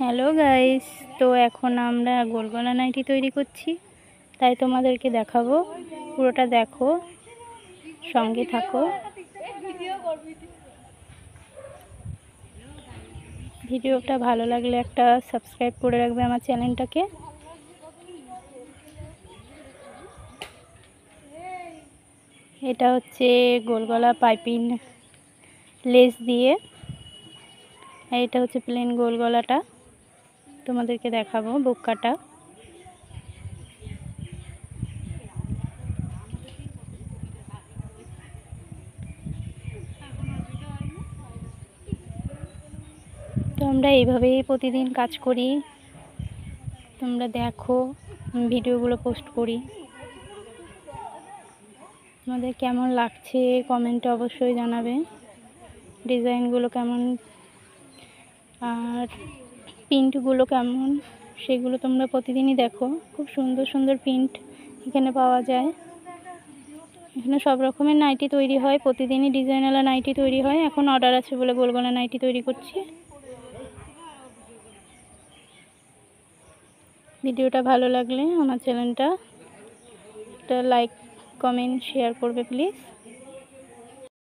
Hello guys, তো এখন আমরা গোল গলা নাইটি তৈরি করছি, তাই তোমাদেরকে দেখাবো। পুরোটা দেখো, সঙ্গে থাকো। ভিডিওটা ভালো লাগলে একটা সাবস্ক্রাইব করে রাখবে আমার চ্যানেলটাকে। এটা হচ্ছে গোল গলা পাইপিং লেস দিয়ে, এটা হচ্ছে প্লেন গোল গলাটা। তোমাদেরকে দেখাবো বুক কাটা। তো আমরা এইভাবেই প্রতিদিন কাজ করি, তোমরা দেখো, ভিডিওগুলো পোস্ট করি। তোমাদের কেমন লাগছে কমেন্টে অবশ্যই জানাবে, ডিজাইনগুলো কেমন আর প্রিন্টগুলো কেমন সেগুলো তোমরা প্রতিদিনই দেখো। খুব সুন্দর সুন্দর প্রিন্ট এখানে পাওয়া যায়। এখানে সব রকমের নাইটি তৈরি হয়, প্রতিদিনই ডিজাইনওয়ালা নাইটি তৈরি হয়। এখন অর্ডার আছে বলে গোল গলা নাইটি তৈরি করছি। ভিডিওটা ভালো লাগলে আমার চ্যানেলটা একটা লাইক, কমেন্ট, শেয়ার করবে প্লিজ।